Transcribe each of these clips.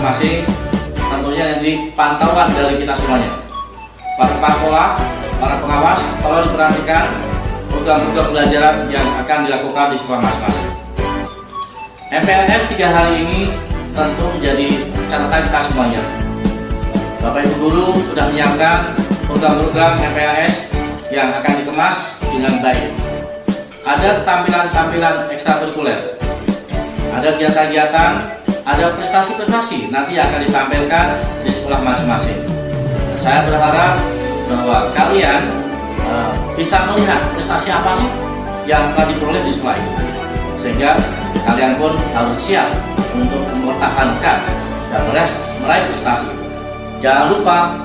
masing-masing, tentunya jadi pantauan dari kita semuanya. Para kepala sekolah, para pengawas, tolong diperhatikan program-program pembelajaran yang akan dilakukan di sekolah masing-masing. MPLS 3 hari ini tentu menjadi catatan kita semuanya. Bapak Ibu Guru sudah menyiapkan program-program MPLS yang akan dikemas dengan baik. Ada tampilan-tampilan ekstrakurikuler, ada kegiatan-kegiatan, ada prestasi-prestasi nanti akan ditampilkan di sekolah masing-masing. Saya berharap bahwa kalian bisa melihat prestasi apa sih yang telah diperoleh di sekolah ini, sehingga kalian pun harus siap untuk mempertahankan dan meraih prestasi. Jangan lupa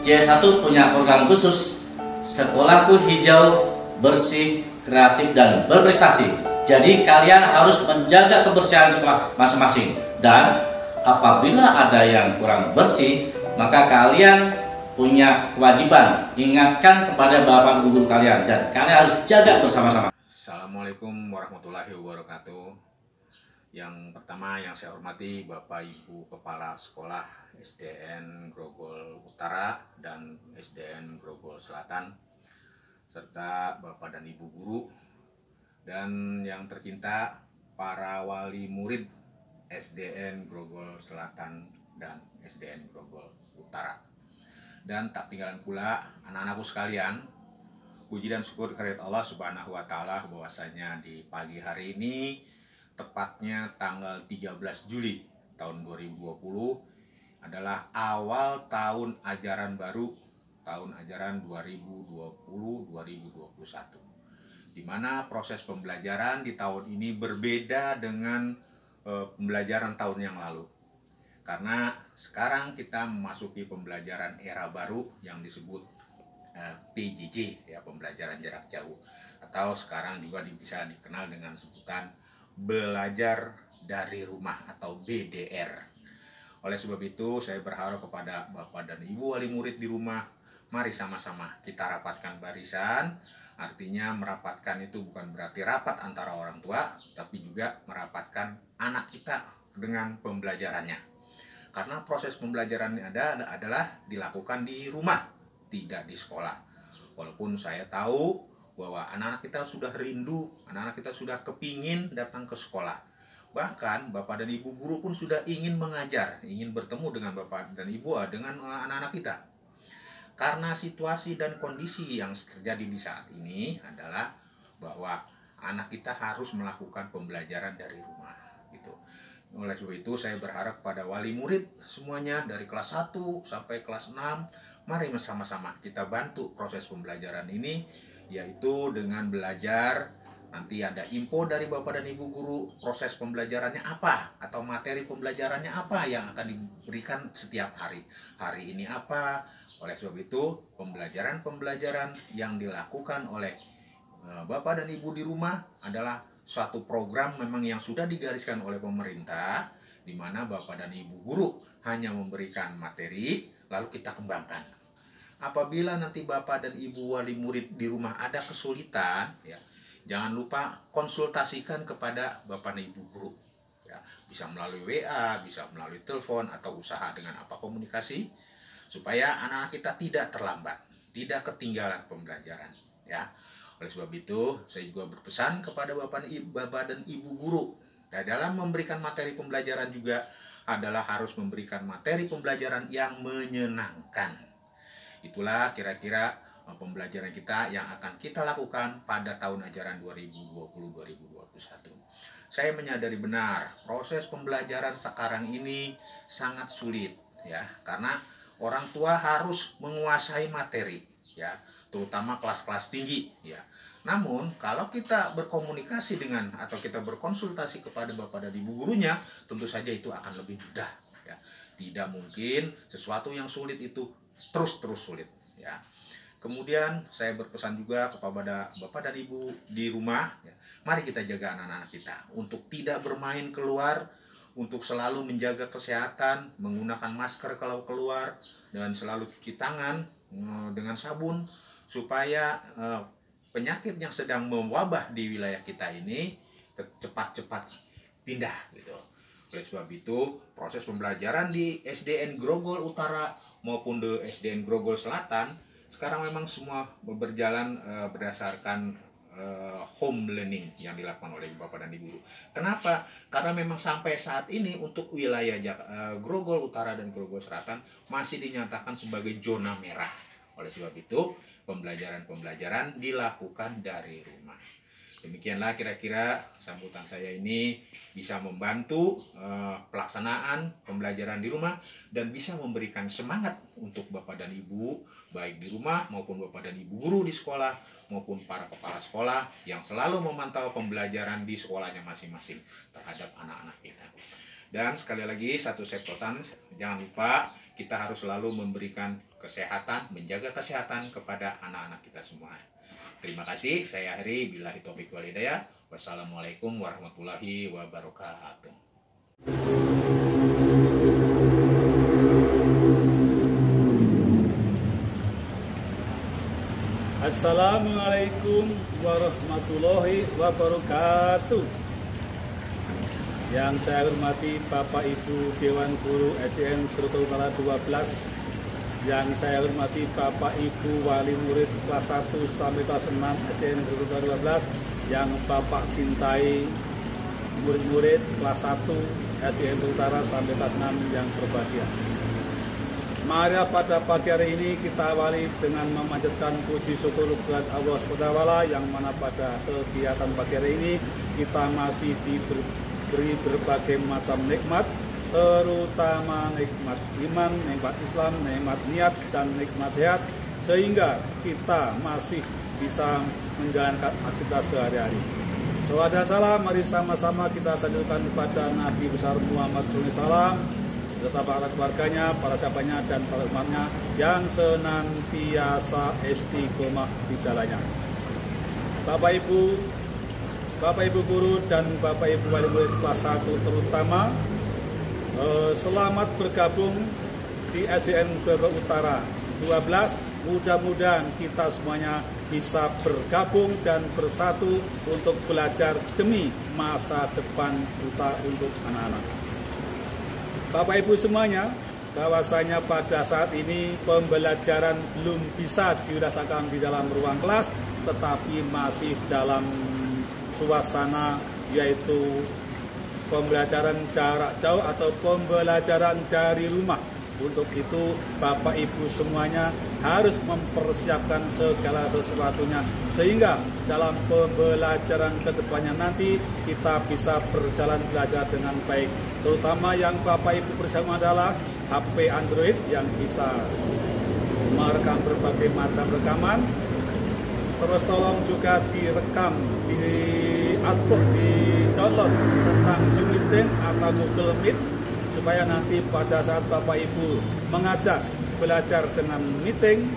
J1 punya program khusus Sekolahku Hijau, Bersih, Kreatif, dan Berprestasi. Jadi kalian harus menjaga kebersihan sekolah masing-masing, dan apabila ada yang kurang bersih, maka kalian punya kewajiban ingatkan kepada bapak ibu guru kalian, dan kalian harus jaga bersama-sama. Assalamualaikum warahmatullahi wabarakatuh. Yang pertama yang saya hormati Bapak Ibu Kepala Sekolah SDN Grogol Utara dan SDN Grogol Selatan, serta Bapak dan Ibu Guru, dan yang tercinta para wali murid SDN Grogol Selatan dan SDN Grogol Utara. Dan tak tinggalan pula anak-anakku sekalian, puji dan syukur kehadirat Allah Subhanahu wa Ta'ala bahwasanya di pagi hari ini, tepatnya tanggal 13 Juli tahun 2020 adalah awal tahun ajaran baru, tahun ajaran 2020-2021, di mana proses pembelajaran di tahun ini berbeda dengan pembelajaran tahun yang lalu. Karena sekarang kita memasuki pembelajaran era baru yang disebut PJJ, ya, pembelajaran jarak jauh, atau sekarang juga bisa dikenal dengan sebutan belajar dari rumah atau BDR. Oleh sebab itu, saya berharap kepada Bapak dan Ibu wali murid di rumah, mari sama-sama kita rapatkan barisan. Artinya merapatkan itu bukan berarti rapat antara orang tua, tapi juga merapatkan anak kita dengan pembelajarannya. Karena proses pembelajaran adalah dilakukan di rumah, tidak di sekolah. Walaupun saya tahu bahwa anak-anak kita sudah rindu, anak-anak kita sudah kepingin datang ke sekolah. Bahkan Bapak dan Ibu Guru pun sudah ingin mengajar, ingin bertemu dengan Bapak dan Ibu, dengan anak-anak kita. Karena situasi dan kondisi yang terjadi di saat ini adalah bahwa anak kita harus melakukan pembelajaran dari rumah, gitu. Oleh sebab itu saya berharap pada wali murid semuanya dari kelas 1 sampai kelas 6, mari sama-sama kita bantu proses pembelajaran ini, yaitu dengan belajar. Nanti ada info dari Bapak dan Ibu Guru, proses pembelajarannya apa, atau materi pembelajarannya apa yang akan diberikan setiap hari. Hari ini apa. Oleh sebab itu, pembelajaran-pembelajaran yang dilakukan oleh Bapak dan Ibu di rumah adalah suatu program memang yang sudah digariskan oleh pemerintah, di mana Bapak dan Ibu Guru hanya memberikan materi, lalu kita kembangkan. Apabila nanti Bapak dan Ibu wali murid di rumah ada kesulitan, ya, jangan lupa konsultasikan kepada Bapak dan Ibu Guru. Ya, bisa melalui WA, bisa melalui telepon, atau usaha dengan apa komunikasi, supaya anak-anak kita tidak terlambat, tidak ketinggalan pembelajaran. Ya, oleh sebab itu saya juga berpesan kepada Bapak dan Ibu Guru, dalam memberikan materi pembelajaran juga adalah harus memberikan materi pembelajaran yang menyenangkan. Itulah kira-kira pembelajaran kita yang akan kita lakukan pada tahun ajaran 2020-2021. Saya menyadari benar proses pembelajaran sekarang ini sangat sulit, ya, karena orang tua harus menguasai materi, ya, terutama kelas-kelas tinggi, ya. Namun kalau kita berkomunikasi dengan atau kita berkonsultasi kepada Bapak dan Ibu gurunya, tentu saja itu akan lebih mudah, ya. Tidak mungkin sesuatu yang sulit itu terus sulit, ya. Kemudian saya berpesan juga kepada Bapak dan Ibu di rumah, ya, mari kita jaga anak-anak kita untuk tidak bermain keluar, untuk selalu menjaga kesehatan, menggunakan masker kalau keluar, dan selalu cuci tangan dengan sabun, supaya penyakit yang sedang mewabah di wilayah kita ini cepat-cepat pindah, gitu. Oleh sebab itu, proses pembelajaran di SDN Grogol Utara maupun di SDN Grogol Selatan sekarang memang semua berjalan berdasarkan home learning yang dilakukan oleh Bapak dan Ibu guru. Kenapa? Karena memang sampai saat ini untuk wilayah Grogol Utara dan Grogol Selatan masih dinyatakan sebagai zona merah. Oleh sebab itu, pembelajaran dilakukan dari rumah. Demikianlah kira-kira sambutan saya ini bisa membantu pelaksanaan pembelajaran di rumah dan bisa memberikan semangat untuk Bapak dan Ibu, baik di rumah maupun Bapak dan Ibu guru di sekolah maupun para kepala sekolah yang selalu memantau pembelajaran di sekolahnya masing-masing terhadap anak-anak kita. Dan sekali lagi satu pesan, jangan lupa kita harus selalu memberikan kesehatan, menjaga kesehatan kepada anak-anak kita semua. Terima kasih, saya akhiri. Billahi taufiq wal hidayah. Wassalamualaikum warahmatullahi wabarakatuh. Assalamualaikum warahmatullahi wabarakatuh. Yang saya hormati Bapak Ibu Dewan Guru SDN Grogol Utara 12, yang saya hormati Bapak Ibu Wali Murid kelas 1 sampai kelas 6 SDN Grogol Utara 12, yang Bapak cintai murid-murid kelas 1 SDN Grogol Utara sampai kelas 6 yang berbahagia. Mari pada pagi hari ini kita awali dengan memanjatkan puji syukur kepada Allah SWT, yang mana pada kegiatan pagi hari ini kita masih diberi berbagai macam nikmat, terutama nikmat iman, nikmat Islam, nikmat niat, dan nikmat sehat, sehingga kita masih bisa menjalankan aktivitas sehari-hari. Salawat dan salam mari sama-sama kita sanjurkan kepada Nabi besar Muhammad SAW, serta para keluarganya, para sahabatnya, dan para umatnya yang senantiasa istiqomah di jalannya. Bapak Ibu guru dan Bapak Ibu wali murid kelas 1 terutama, selamat bergabung di SDN Grogol Utara 12. Mudah-mudahan kita semuanya bisa bergabung dan bersatu untuk belajar demi masa depan kita untuk anak-anak. Bapak Ibu semuanya, bahwasanya pada saat ini pembelajaran belum bisa dirasakan di dalam ruang kelas, tetapi masih dalam suasana yaitu pembelajaran jarak jauh atau pembelajaran dari rumah. Untuk itu Bapak Ibu semuanya harus mempersiapkan segala sesuatunya sehingga dalam pembelajaran kedepannya nanti kita bisa berjalan belajar dengan baik. Terutama yang Bapak Ibu bersama adalah HP Android yang bisa merekam berbagai macam rekaman. Terus tolong juga direkam, di-download tentang Zoom Meeting atau Google Meet, supaya nanti pada saat Bapak Ibu mengajak belajar dengan meeting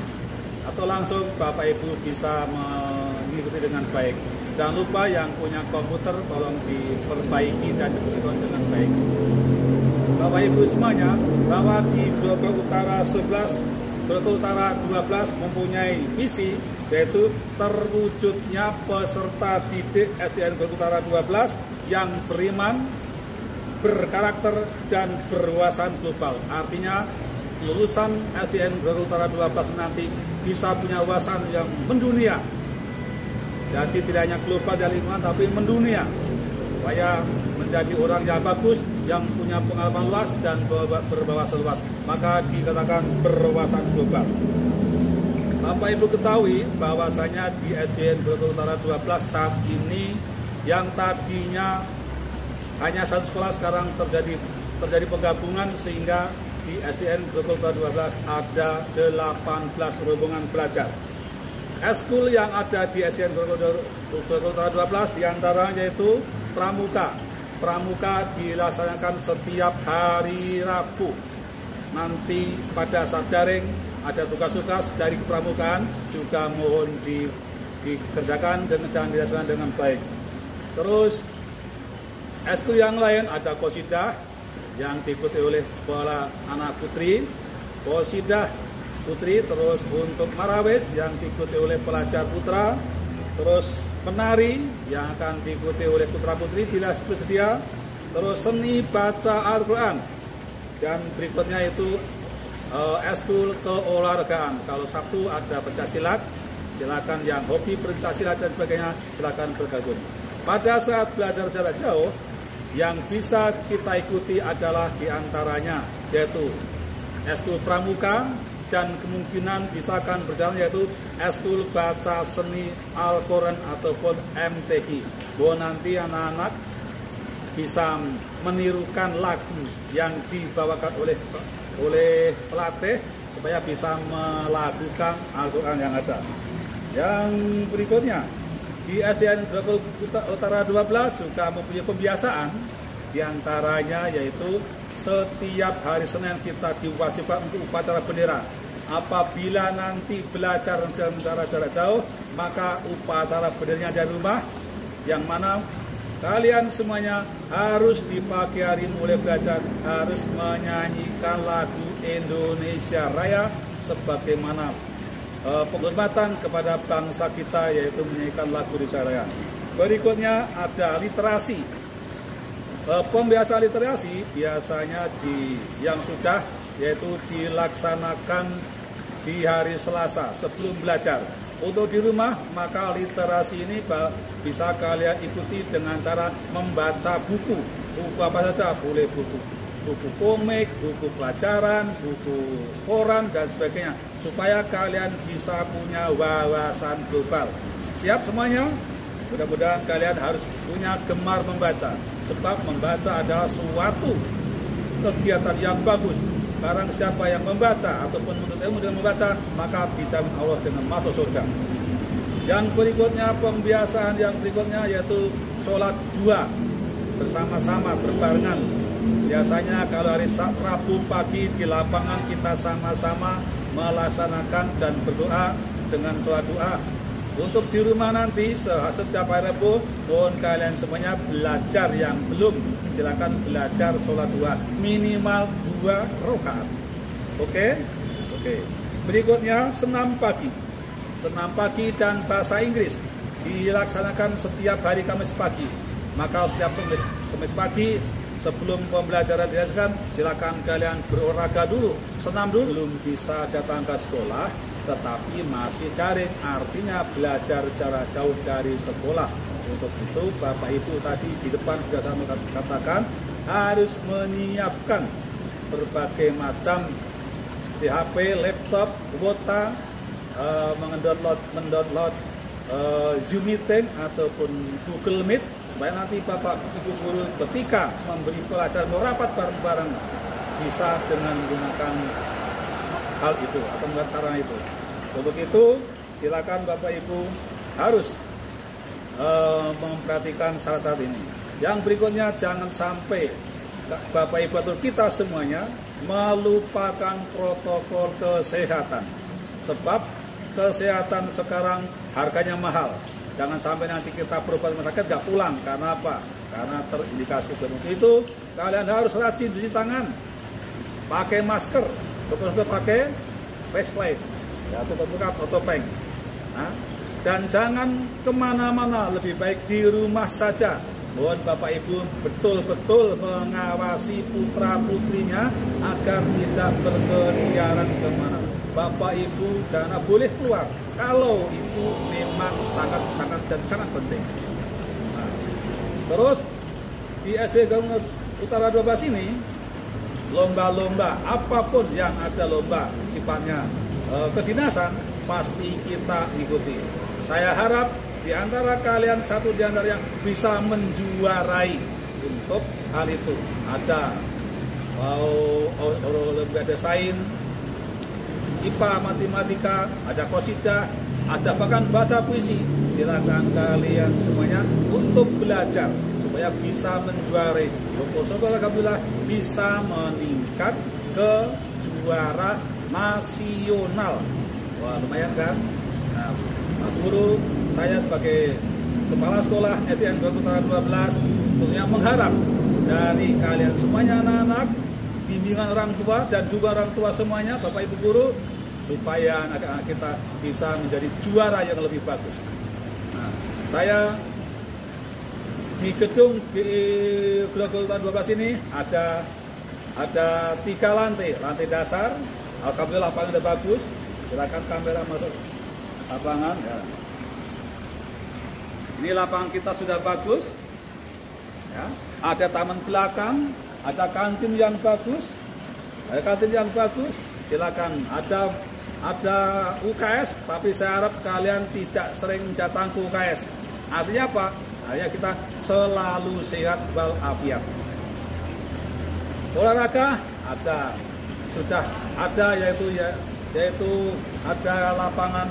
atau langsung, Bapak Ibu bisa mengikuti dengan baik. Jangan lupa yang punya komputer tolong diperbaiki dan difungsikan dengan baik. Bapak Ibu semuanya, bahwa di Grogol Utara 11, Grogol Utara 12 mempunyai misi, yaitu terwujudnya peserta didik SDN Grogol Utara 12 yang beriman, berkarakter, dan berwawasan global. Artinya lulusan SDN Grogol Utara 12 nanti bisa punya wawasan yang mendunia. Jadi tidak hanya global dan lingkungan, tapi mendunia, supaya menjadi orang yang bagus, yang punya pengalaman luas dan berwawasan luas. Maka dikatakan berwawasan global. Bapak Ibu ketahui bahwasanya di SDN Grogol Utara 12 saat ini yang tadinya hanya satu sekolah sekarang terjadi penggabungan, sehingga di SDN Grogol Utara 12 ada 18 rombongan belajar. Eskul yang ada di SDN Grogol Utara 12 diantaranya yaitu Pramuka. Pramuka dilaksanakan setiap hari Rabu. Nanti pada saat daring ada tugas-tugas dari kepramukaan, juga mohon dikerjakan dan dilaksanakan dengan baik. Terus eskul yang lain ada Qosidah yang diikuti oleh para anak putri, Qosidah putri. Terus untuk Marawis yang diikuti oleh pelajar putra. Terus penari yang akan diikuti oleh putra putri bila bersedia. terus seni baca Al-Quran, dan berikutnya itu eskul keolahragaan. Kalau Sabtu ada pencaksilat, silakan yang hobi pencaksilat dan sebagainya silakan bergabung. Pada saat belajar jarak jauh, yang bisa kita ikuti adalah diantaranya yaitu eskul pramuka, dan kemungkinan bisa akan berjalan yaitu eskul baca seni Al-Quran ataupun MTQ. Bahwa nanti anak-anak bisa menirukan lagu yang dibawakan oleh pelatih supaya bisa melakukan Al-Quran yang ada. Yang berikutnya di SDN Utara 12 juga mempunyai pembiasaan, diantaranya yaitu setiap hari Senin kita diwajibkan untuk upacara bendera. Apabila nanti belajar dalam jarak jauh, maka upacara benderanya dari rumah, yang mana kalian semuanya harus di pagi hari mulai belajar harus menyanyikan lagu Indonesia Raya sebagaimana penghormatan kepada bangsa kita, yaitu menyanyikan lagu Indonesia Raya. Berikutnya ada literasi. Pembiasaan literasi biasanya yang sudah yaitu dilaksanakan di hari Selasa sebelum belajar. Untuk di rumah, maka literasi ini bisa kalian ikuti dengan cara membaca buku apa saja, boleh buku komik, buku pelajaran, buku koran dan sebagainya, supaya kalian bisa punya wawasan global. Siap semuanya? Mudah-mudahan kalian harus punya gemar membaca, sebab membaca adalah suatu kegiatan yang bagus. Barang siapa yang membaca ataupun menuntut ilmu dengan membaca, maka dijamin Allah dengan masuk surga. Yang berikutnya, pembiasaan yang berikutnya yaitu sholat dua bersama-sama berbarengan. Biasanya kalau hari Rabu pagi di lapangan kita sama-sama melaksanakan dan berdoa dengan sholat doa. Untuk di rumah nanti setiap hari Rabu, mohon kalian semuanya belajar yang belum, silakan belajar sholat dua minimal 2 rakaat. Oke? Berikutnya senam pagi. Senam pagi dan bahasa Inggris dilaksanakan setiap hari Kamis pagi. Maka setiap Kamis pagi sebelum pembelajaran dilaksanakan, silakan kalian berolahraga dulu, senam dulu. Belum bisa datang ke sekolah, tetapi masih daring, artinya belajar jarak jauh dari sekolah. Untuk itu Bapak Ibu tadi di depan sudah saya katakan harus menyiapkan berbagai macam di HP, laptop, kuota, mendownload Zoom Meeting ataupun Google Meet, supaya nanti Bapak Ibu guru ketika memberi pelajaran merapat bareng-bareng bisa dengan menggunakan hal itu atau menggunakan sarana itu. Untuk itu silakan Bapak Ibu harus memperhatikan syarat-syarat ini. Yang berikutnya, jangan sampai Bapak Ibu atau kita semuanya melupakan protokol kesehatan, sebab kesehatan sekarang harganya mahal. Jangan sampai nanti kita berobat rumah sakit nggak pulang. Karena apa? Karena terindikasi. Untuk itu kalian harus rajin cuci tangan, pakai masker, betul-betul pakai face ya, buka topeng. Dan jangan kemana-mana, lebih baik di rumah saja. Mohon Bapak Ibu betul-betul mengawasi putra-putrinya agar tidak berkeliaran kemana. Bapak Ibu karena boleh keluar kalau itu memang sangat penting. Terus di SDN Utara 12 ini lomba-lomba apapun yang ada lomba sifatnya kedinasan pasti kita ikuti. Saya harap di antara kalian satu di antara yang bisa menjuarai untuk hal itu. Ada olimpiade sains, IPA, matematika, ada qasidah, ada bahkan baca puisi. Silakan kalian semuanya untuk belajar supaya bisa menjuarai. Syukur-syukur alhamdulillah bisa meningkat ke juara nasional. Wah, lumayan kan? Nah, Pak Guru, saya sebagai Kepala Sekolah SDN Utara 12 tentunya mengharap dari kalian semuanya anak-anak, bimbingan orang tua dan juga orang tua semuanya, Bapak Ibu Guru, supaya anak-anak kita bisa menjadi juara yang lebih bagus. Nah, saya di gedung Grogol Utara 12 ini ada 3 lantai. Lantai dasar, alhamdulillah lapangan udah bagus. Silakan kamera masuk lapangan. Ya. Ini lapangan kita sudah bagus. Ya. Ada taman belakang, ada kantin yang bagus. Silakan. Ada UKS, tapi saya harap kalian tidak sering datang ke UKS. Artinya apa? Artinya kita selalu sehat walafiat. Olahraga sudah ada, yaitu ada lapangan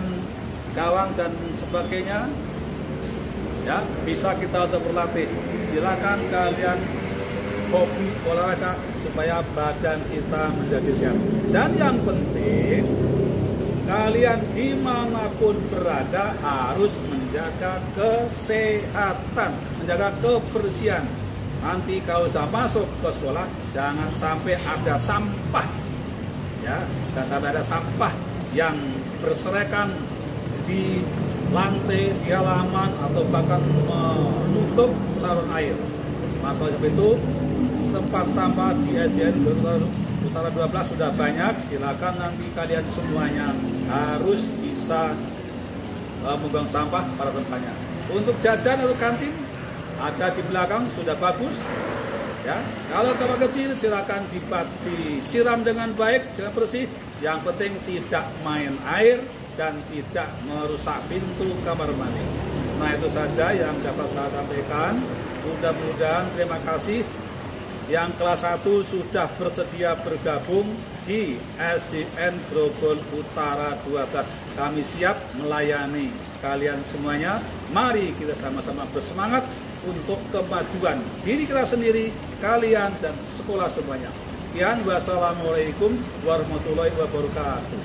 gawang dan sebagainya. Ya, bisa kita untuk berlatih. Silakan kalian hobi olahraga supaya badan kita menjadi sehat. Dan yang penting, kalian dimanapun berada harus menjaga kesehatan, menjaga kebersihan. Nanti kalau sudah masuk ke sekolah, jangan sampai ada sampah, ya, jangan sampai ada sampah yang berserakan di lantai, di halaman, atau bahkan menutup saluran air. Maka sebab itu tempat sampah di SDN Utara 12 sudah banyak. Silakan nanti kalian semuanya harus bisa membuang sampah pada tempatnya. Untuk jajan atau kantin ada di belakang, sudah bagus. Ya, kalau kamar kecil silakan disiram dengan baik, siram bersih. Yang penting tidak main air dan tidak merusak pintu kamar mandi. Nah, itu saja yang dapat saya sampaikan. Mudah-mudahan, terima kasih. Yang kelas 1 sudah bersedia bergabung di SDN Grogol Utara 12. Kami siap melayani kalian semuanya. Mari kita sama-sama bersemangat untuk kemajuan diri kita sendiri, kalian, dan sekolah semuanya. Sekian, wassalamualaikum warahmatullahi wabarakatuh.